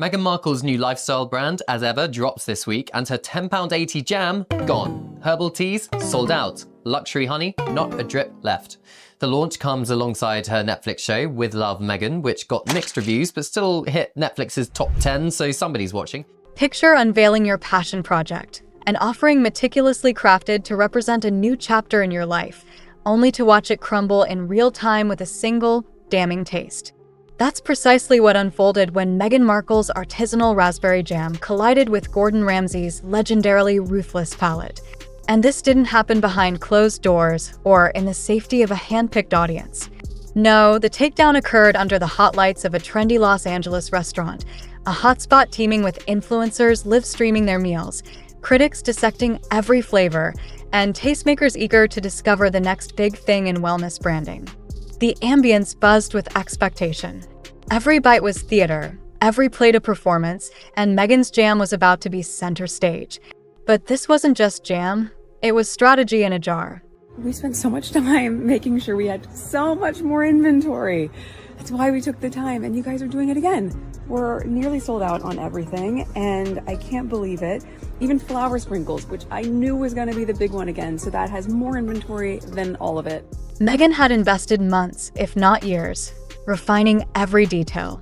Meghan Markle's new lifestyle brand, as ever, drops this week, and her £10.80 jam, gone. Herbal teas, sold out. Luxury honey, not a drip left. The launch comes alongside her Netflix show, With Love, Meghan, which got mixed reviews, but still hit Netflix's top 10, so somebody's watching. Picture unveiling your passion project, an offering meticulously crafted to represent a new chapter in your life, only to watch it crumble in real time with a single, damning taste. That's precisely what unfolded when Meghan Markle's artisanal raspberry jam collided with Gordon Ramsay's legendarily ruthless palate. And this didn't happen behind closed doors or in the safety of a hand-picked audience. No, the takedown occurred under the hot lights of a trendy Los Angeles restaurant, a hotspot teeming with influencers live-streaming their meals, critics dissecting every flavor, and tastemakers eager to discover the next big thing in wellness branding. The ambience buzzed with expectation. Every bite was theater, every plate a performance, and Meghan's jam was about to be center stage. But this wasn't just jam, it was strategy in a jar. We spent so much time making sure we had so much more inventory. That's why we took the time, and you guys are doing it again. We're nearly sold out on everything, and I can't believe it. Even flower sprinkles, which I knew was going to be the big one again, so that has more inventory than all of it. Meghan had invested months, if not years, refining every detail.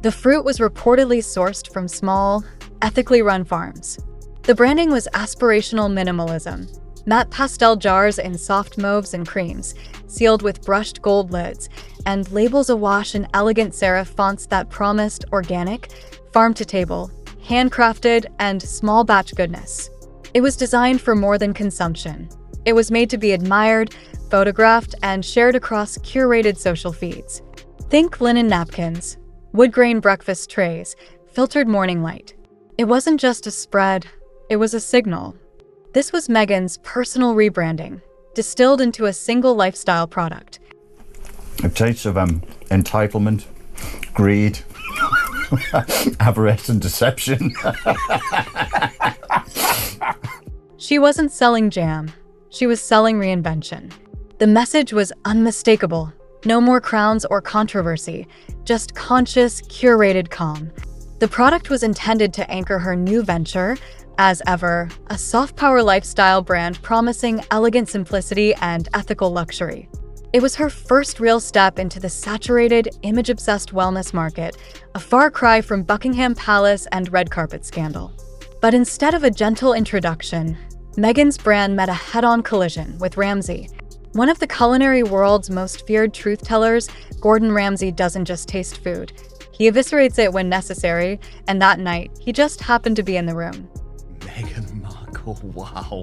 The fruit was reportedly sourced from small, ethically run farms. The branding was aspirational minimalism. Matte pastel jars in soft mauves and creams, sealed with brushed gold lids, and labels awash in elegant serif fonts that promised organic, farm-to-table, handcrafted, and small batch goodness. It was designed for more than consumption. It was made to be admired, photographed, and shared across curated social feeds. Think linen napkins, wood-grain breakfast trays, filtered morning light. It wasn't just a spread, it was a signal. This was Meghan's personal rebranding, distilled into a single lifestyle product. It tastes of entitlement, greed, avarice and deception. She wasn't selling jam, she was selling reinvention. The message was unmistakable. No more crowns or controversy, just conscious, curated calm. The product was intended to anchor her new venture, as ever, a soft power lifestyle brand promising elegant simplicity and ethical luxury. It was her first real step into the saturated, image-obsessed wellness market, a far cry from Buckingham Palace and red carpet scandal. But instead of a gentle introduction, Meghan's brand met a head-on collision with Ramsay. One of the culinary world's most feared truth-tellers, Gordon Ramsay doesn't just taste food. He eviscerates it when necessary, and that night, he just happened to be in the room. Meghan Markle, wow.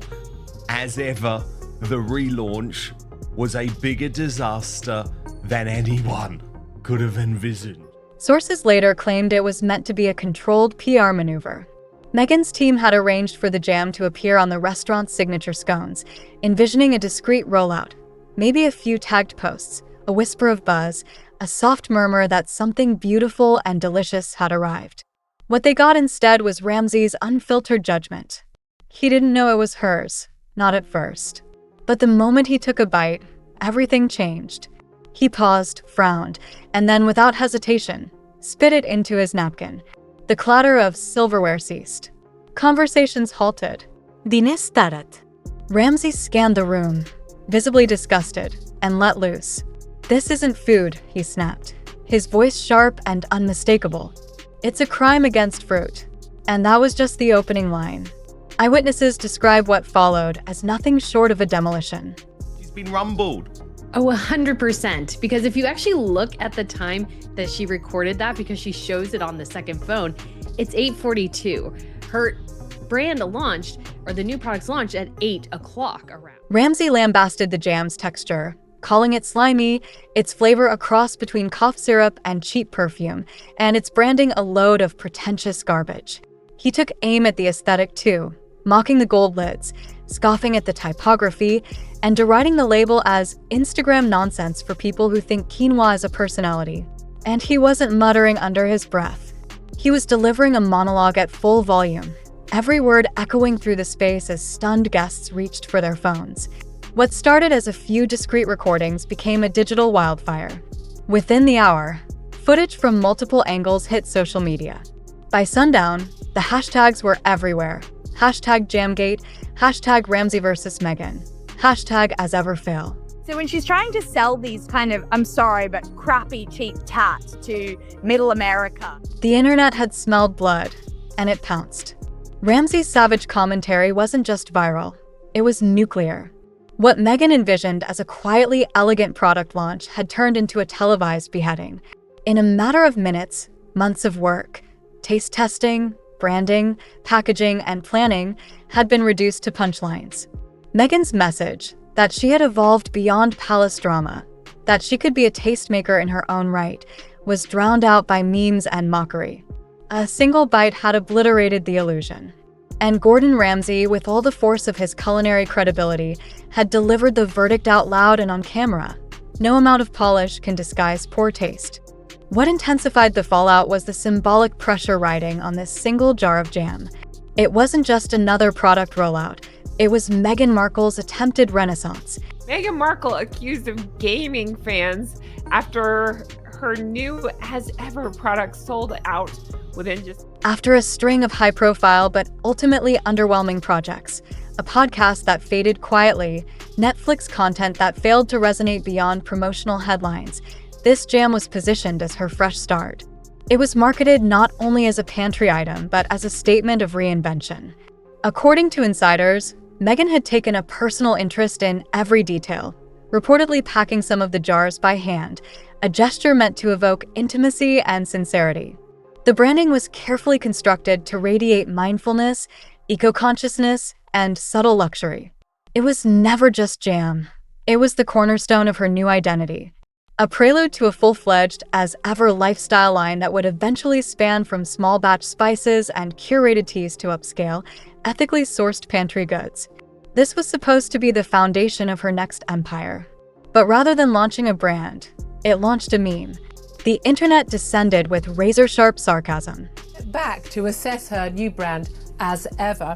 As ever, the relaunch was a bigger disaster than anyone could have envisioned. Sources later claimed it was meant to be a controlled PR maneuver. Meghan's team had arranged for the jam to appear on the restaurant's signature scones, envisioning a discreet rollout, maybe a few tagged posts, a whisper of buzz, a soft murmur that something beautiful and delicious had arrived. What they got instead was Ramsay's unfiltered judgment. He didn't know it was hers, not at first. But the moment he took a bite, everything changed. He paused, frowned, and then without hesitation, spit it into his napkin. The clatter of silverware ceased. Conversations halted. Dines tarat. Ramsay scanned the room, visibly disgusted, and let loose. "This isn't food," he snapped, his voice sharp and unmistakable. "It's a crime against fruit." And that was just the opening line. Eyewitnesses describe what followed as nothing short of a demolition. She's been rumbled. Oh, 100%. Because if you actually look at the time that she recorded that, because she shows it on the second phone, it's 8:42. Her brand launched, or the new products launched at 8 o'clock around. Ramsay lambasted the jam's texture, calling it slimy, its flavor a cross between cough syrup and cheap perfume, and its branding a load of pretentious garbage. He took aim at the aesthetic too, mocking the gold lids, scoffing at the typography, and deriding the label as Instagram nonsense for people who think quinoa is a personality. And he wasn't muttering under his breath. He was delivering a monologue at full volume, every word echoing through the space as stunned guests reached for their phones. What started as a few discreet recordings became a digital wildfire. Within the hour, footage from multiple angles hit social media. By sundown, the hashtags were everywhere. Hashtag Jamgate, hashtag Ramsay versus Meghan, hashtag as ever fail. So when she's trying to sell these kind of, I'm sorry, but crappy, cheap tats to middle America. The internet had smelled blood, and it pounced. Ramsay's savage commentary wasn't just viral, it was nuclear. What Meghan envisioned as a quietly elegant product launch had turned into a televised beheading. In a matter of minutes, months of work, taste testing, branding, packaging, and planning had been reduced to punchlines. Meghan's message, that she had evolved beyond palace drama, that she could be a tastemaker in her own right, was drowned out by memes and mockery. A single bite had obliterated the illusion. And Gordon Ramsay, with all the force of his culinary credibility, had delivered the verdict out loud and on camera. No amount of polish can disguise poor taste. What intensified the fallout was the symbolic pressure riding on this single jar of jam. It wasn't just another product rollout. It was Meghan Markle's attempted renaissance. Meghan Markle accused of gaming fans after her new as ever product sold out within just... After a string of high-profile but ultimately underwhelming projects, a podcast that faded quietly, Netflix content that failed to resonate beyond promotional headlines, this jam was positioned as her fresh start. It was marketed not only as a pantry item, but as a statement of reinvention. According to insiders, Meghan had taken a personal interest in every detail, reportedly packing some of the jars by hand, a gesture meant to evoke intimacy and sincerity. The branding was carefully constructed to radiate mindfulness, eco-consciousness, and subtle luxury. It was never just jam. It was the cornerstone of her new identity, a prelude to a full-fledged, as-ever lifestyle line that would eventually span from small-batch spices and curated teas to upscale, ethically sourced pantry goods. This was supposed to be the foundation of her next empire. But rather than launching a brand, it launched a meme. The internet descended with razor-sharp sarcasm. Back to assess her new brand as ever.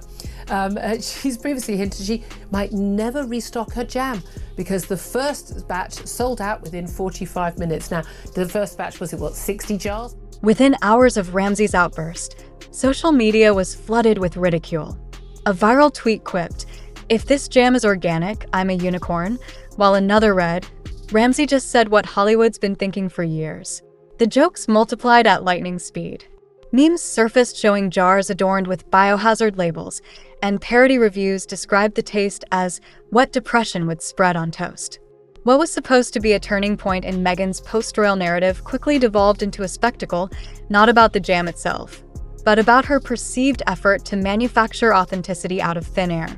She's previously hinted she might never restock her jam because the first batch sold out within 45 minutes. Now, the first batch was, 60 jars? Within hours of Ramsay's outburst, social media was flooded with ridicule. A viral tweet quipped, "If this jam is organic, I'm a unicorn," while another read, "Ramsay just said what Hollywood's been thinking for years." The jokes multiplied at lightning speed. Memes surfaced showing jars adorned with biohazard labels, and parody reviews described the taste as what depression would spread on toast. What was supposed to be a turning point in Meghan's post-royal narrative quickly devolved into a spectacle, not about the jam itself, but about her perceived effort to manufacture authenticity out of thin air.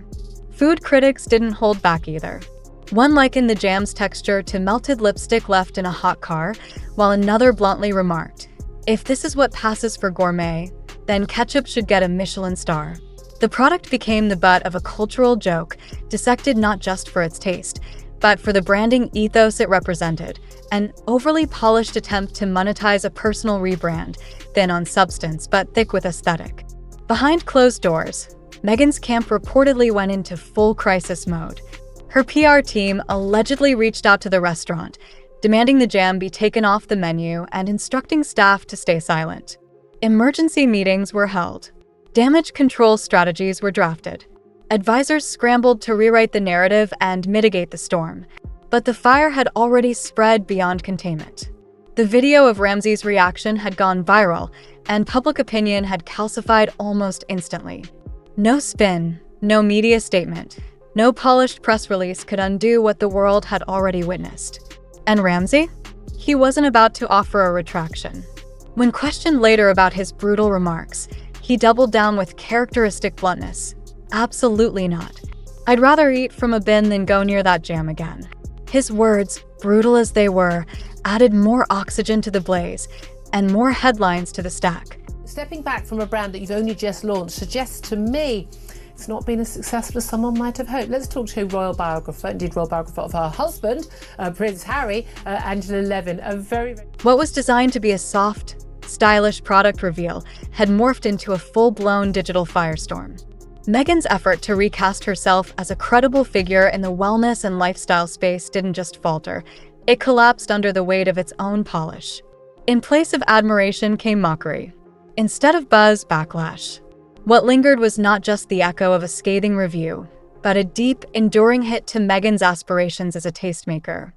Food critics didn't hold back either. One likened the jam's texture to melted lipstick left in a hot car, while another bluntly remarked, "If this is what passes for gourmet, then ketchup should get a Michelin star." The product became the butt of a cultural joke, dissected not just for its taste, but for the branding ethos it represented, an overly polished attempt to monetize a personal rebrand, thin on substance but thick with aesthetic. Behind closed doors, Meghan's camp reportedly went into full crisis mode. Her PR team allegedly reached out to the restaurant, demanding the jam be taken off the menu and instructing staff to stay silent. Emergency meetings were held. Damage control strategies were drafted. Advisors scrambled to rewrite the narrative and mitigate the storm. But the fire had already spread beyond containment. The video of Ramsay's reaction had gone viral, and public opinion had calcified almost instantly. No spin, no media statement, no polished press release could undo what the world had already witnessed. And Ramsay? He wasn't about to offer a retraction. When questioned later about his brutal remarks, he doubled down with characteristic bluntness. Absolutely not. I'd rather eat from a bin than go near that jam again. His words, brutal as they were, added more oxygen to the blaze and more headlines to the stack. Stepping back from a brand that you've only just launched suggests to me it's not been as successful as someone might have hoped. Let's talk to royal biographer of her husband, Prince Harry, Angela Levin. What was designed to be a soft, stylish product reveal had morphed into a full-blown digital firestorm. Meghan's effort to recast herself as a credible figure in the wellness and lifestyle space didn't just falter, it collapsed under the weight of its own polish. In place of admiration came mockery. Instead of buzz, backlash. What lingered was not just the echo of a scathing review, but a deep, enduring hit to Meghan's aspirations as a tastemaker.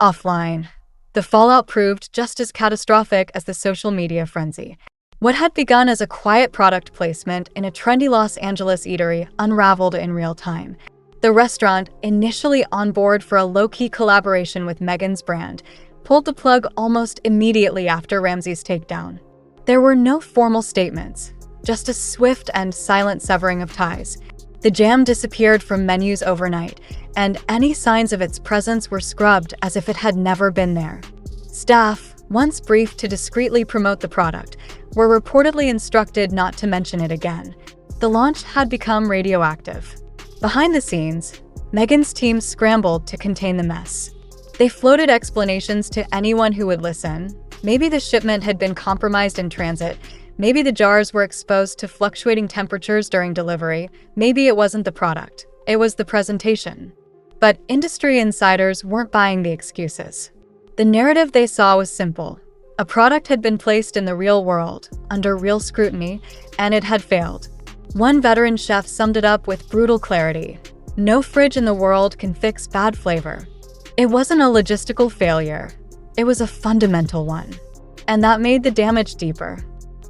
Offline, the fallout proved just as catastrophic as the social media frenzy. What had begun as a quiet product placement in a trendy Los Angeles eatery unraveled in real time. The restaurant, initially on board for a low-key collaboration with Meghan's brand, pulled the plug almost immediately after Ramsay's takedown. There were no formal statements, just a swift and silent severing of ties. The jam disappeared from menus overnight, and any signs of its presence were scrubbed as if it had never been there. Staff, once briefed to discreetly promote the product, were reportedly instructed not to mention it again. The launch had become radioactive. Behind the scenes, Meghan's team scrambled to contain the mess. They floated explanations to anyone who would listen. Maybe the shipment had been compromised in transit. Maybe the jars were exposed to fluctuating temperatures during delivery. Maybe it wasn't the product. It was the presentation. But industry insiders weren't buying the excuses. The narrative they saw was simple. A product had been placed in the real world, under real scrutiny, and it had failed. One veteran chef summed it up with brutal clarity. No fridge in the world can fix bad flavor. It wasn't a logistical failure. It was a fundamental one. And that made the damage deeper.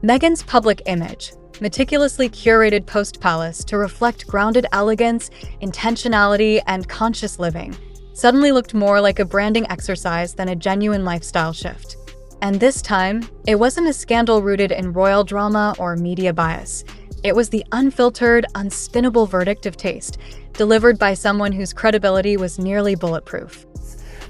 Meghan's public image, meticulously curated post-palace to reflect grounded elegance, intentionality, and conscious living, suddenly looked more like a branding exercise than a genuine lifestyle shift. And this time, it wasn't a scandal rooted in royal drama or media bias. It was the unfiltered, unspinnable verdict of taste, delivered by someone whose credibility was nearly bulletproof.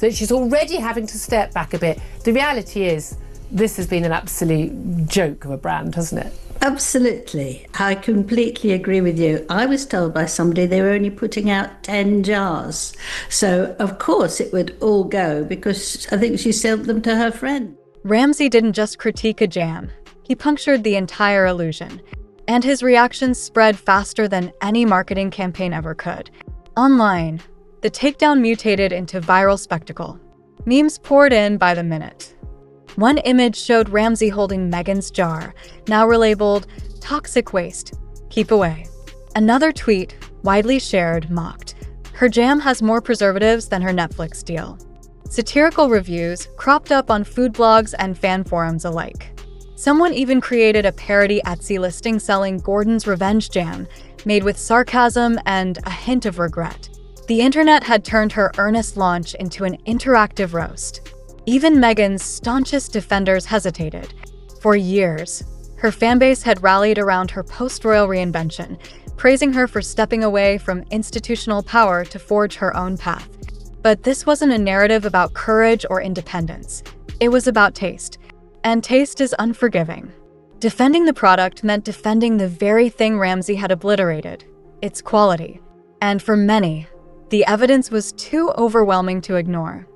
That she's already having to step back a bit. The reality is, this has been an absolute joke of a brand, hasn't it? Absolutely. I completely agree with you. I was told by somebody they were only putting out 10 jars. So, of course, it would all go because I think she sold them to her friend. Ramsay didn't just critique a jam. He punctured the entire illusion. And his reactions spread faster than any marketing campaign ever could. Online, the takedown mutated into viral spectacle. Memes poured in by the minute. One image showed Ramsay holding Meghan's jar, now relabeled toxic waste, keep away. Another tweet, widely shared, mocked, her jam has more preservatives than her Netflix deal. Satirical reviews cropped up on food blogs and fan forums alike. Someone even created a parody Etsy listing selling Gordon's Revenge jam, made with sarcasm and a hint of regret. The internet had turned her earnest launch into an interactive roast. Even Meghan's staunchest defenders hesitated. For years, her fanbase had rallied around her post-royal reinvention, praising her for stepping away from institutional power to forge her own path. But this wasn't a narrative about courage or independence. It was about taste. And taste is unforgiving. Defending the product meant defending the very thing Ramsay had obliterated, its quality. And for many, the evidence was too overwhelming to ignore.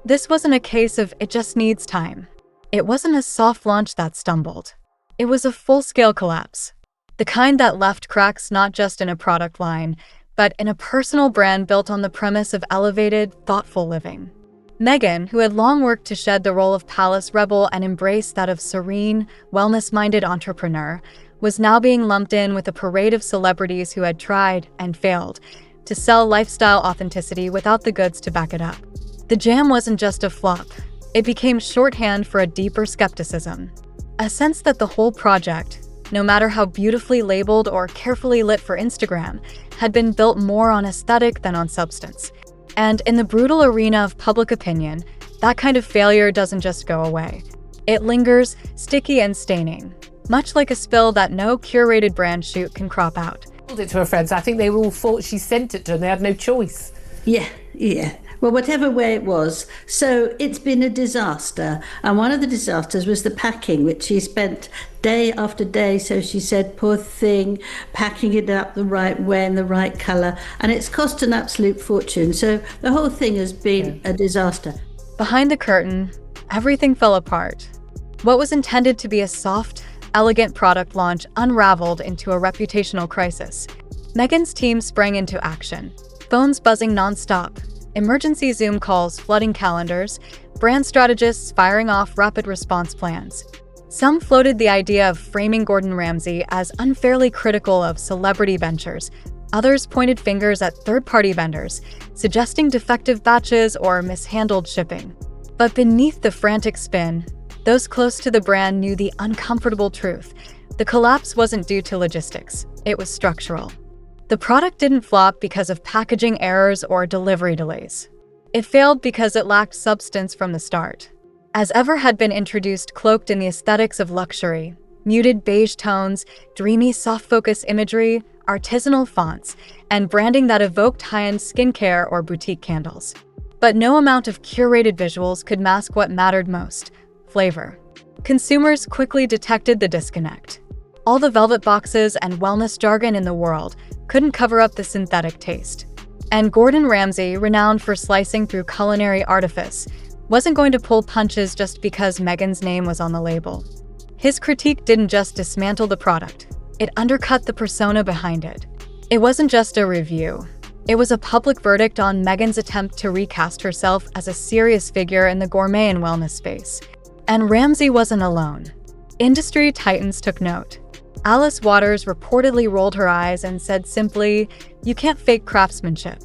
This wasn't a case of it just needs time. It wasn't a soft launch that stumbled. It was a full-scale collapse. The kind that left cracks not just in a product line, but in a personal brand built on the premise of elevated, thoughtful living. Meghan, who had long worked to shed the role of palace rebel and embrace that of serene, wellness-minded entrepreneur, was now being lumped in with a parade of celebrities who had tried and failed to sell lifestyle authenticity without the goods to back it up. The jam wasn't just a flop. It became shorthand for a deeper skepticism. A sense that the whole project, no matter how beautifully labeled or carefully lit for Instagram, had been built more on aesthetic than on substance. And in the brutal arena of public opinion, that kind of failure doesn't just go away. It lingers, sticky and staining, much like a spill that no curated brand shoot can crop out. Told it to her friends. I think they all thought she sent it to them. They had no choice. Yeah. Well, whatever way it was. So it's been a disaster. And one of the disasters was the packing, which she spent day after day, so she said, poor thing, packing it up the right way in the right colour. And it's cost an absolute fortune. So the whole thing has been a disaster. Behind the curtain, everything fell apart. What was intended to be a soft, elegant product launch unraveled into a reputational crisis. Meghan's team sprang into action. Phones buzzing nonstop, emergency Zoom calls flooding calendars, brand strategists firing off rapid response plans. Some floated the idea of framing Gordon Ramsay as unfairly critical of celebrity ventures. Others pointed fingers at third-party vendors, suggesting defective batches or mishandled shipping. But beneath the frantic spin, those close to the brand knew the uncomfortable truth. The collapse wasn't due to logistics, it was structural. The product didn't flop because of packaging errors or delivery delays. It failed because it lacked substance from the start. As ever had been introduced cloaked in the aesthetics of luxury, muted beige tones, dreamy soft-focus imagery, artisanal fonts, and branding that evoked high-end skincare or boutique candles. But no amount of curated visuals could mask what mattered most: flavor. Consumers quickly detected the disconnect. All the velvet boxes and wellness jargon in the world couldn't cover up the synthetic taste. And Gordon Ramsay, renowned for slicing through culinary artifice, wasn't going to pull punches just because Meghan's name was on the label. His critique didn't just dismantle the product, it undercut the persona behind it. It wasn't just a review. It was a public verdict on Meghan's attempt to recast herself as a serious figure in the gourmet and wellness space. And Ramsay wasn't alone. Industry titans took note. Alice Waters reportedly rolled her eyes and said simply, "You can't fake craftsmanship."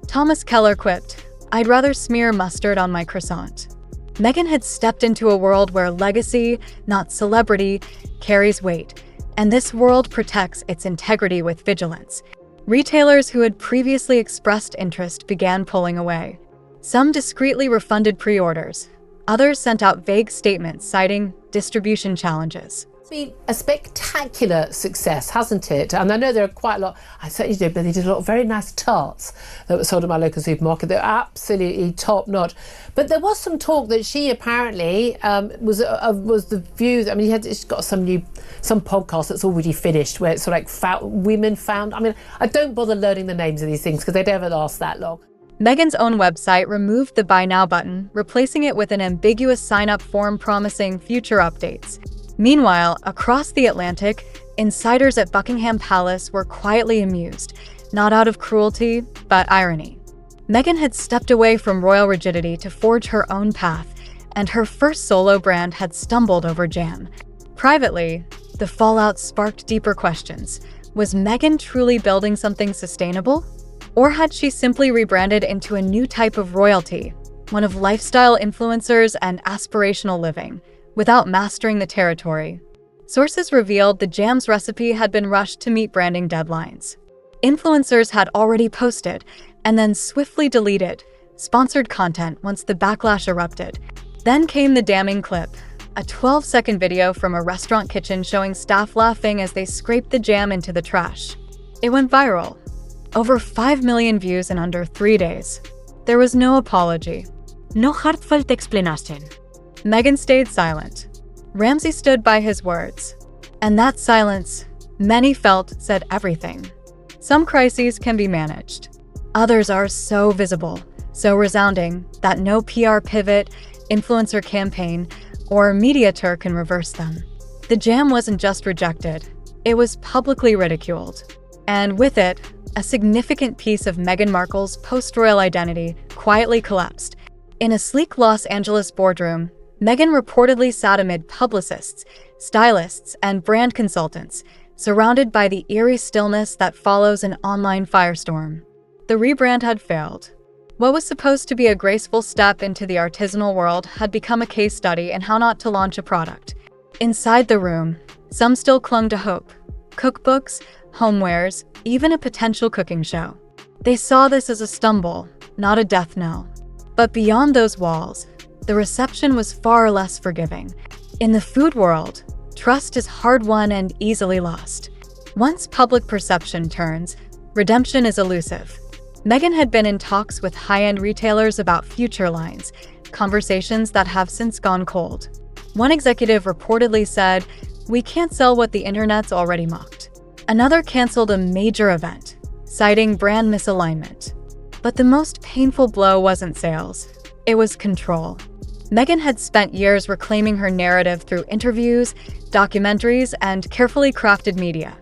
Thomas Keller quipped, "I'd rather smear mustard on my croissant." Meghan had stepped into a world where legacy, not celebrity, carries weight, and this world protects its integrity with vigilance. Retailers who had previously expressed interest began pulling away. Some discreetly refunded pre-orders. Others sent out vague statements citing distribution challenges. It's been a spectacular success, hasn't it? And I know there are quite a lot, I certainly did, but they did a lot of very nice tarts that were sold at my local supermarket. They're absolutely top notch. But there was some talk that she apparently was the view that, I mean, she's got some podcast that's already finished where it's sort of like women found. I mean, I don't bother learning the names of these things because they never last that long. Meghan's own website removed the Buy Now button, replacing it with an ambiguous sign-up form promising future updates. Meanwhile, across the Atlantic, insiders at Buckingham Palace were quietly amused, not out of cruelty, but irony. Meghan had stepped away from royal rigidity to forge her own path, and her first solo brand had stumbled over jam. Privately, the fallout sparked deeper questions. Was Meghan truly building something sustainable? Or had she simply rebranded into a new type of royalty, one of lifestyle influencers and aspirational living, without mastering the territory? Sources revealed the jam's recipe had been rushed to meet branding deadlines. Influencers had already posted and then swiftly deleted sponsored content once the backlash erupted. Then came the damning clip, a 12-second video from a restaurant kitchen showing staff laughing as they scraped the jam into the trash. It went viral. Over 5 million views in under 3 days. There was no apology. No heartfelt explanation. Meghan stayed silent. Ramsay stood by his words. And that silence, many felt, said everything. Some crises can be managed. Others are so visible, so resounding, that no PR pivot, influencer campaign, or media tour can reverse them. The jam wasn't just rejected, it was publicly ridiculed. And with it, a significant piece of Meghan Markle's post-royal identity quietly collapsed. In a sleek Los Angeles boardroom, Meghan reportedly sat amid publicists, stylists, and brand consultants, surrounded by the eerie stillness that follows an online firestorm. The rebrand had failed. What was supposed to be a graceful step into the artisanal world had become a case study in how not to launch a product. Inside the room, some still clung to hope. Cookbooks, homewares, even a potential cooking show. They saw this as a stumble, not a death knell. But beyond those walls, the reception was far less forgiving. In the food world, trust is hard-won and easily lost. Once public perception turns, redemption is elusive. Meghan had been in talks with high-end retailers about future lines, conversations that have since gone cold. One executive reportedly said, "We can't sell what the internet's already mocked." Another canceled a major event, citing brand misalignment. But the most painful blow wasn't sales, it was control. Meghan had spent years reclaiming her narrative through interviews, documentaries, and carefully crafted media.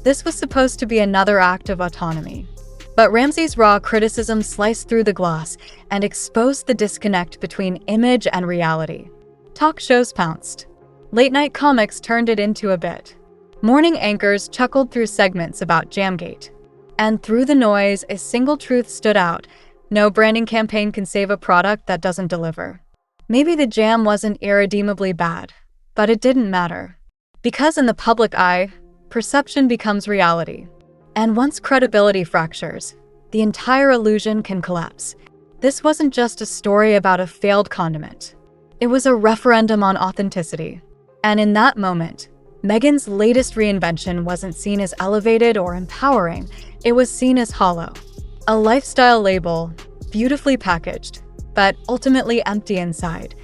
This was supposed to be another act of autonomy. But Ramsay's raw criticism sliced through the gloss and exposed the disconnect between image and reality. Talk shows pounced. Late-night comics turned it into a bit. Morning anchors chuckled through segments about Jamgate. And through the noise, a single truth stood out. No branding campaign can save a product that doesn't deliver. Maybe the jam wasn't irredeemably bad, but it didn't matter. Because in the public eye, perception becomes reality. And once credibility fractures, the entire illusion can collapse. This wasn't just a story about a failed condiment. It was a referendum on authenticity. And in that moment, Meghan's latest reinvention wasn't seen as elevated or empowering. It was seen as hollow. A lifestyle label, beautifully packaged, but ultimately empty inside.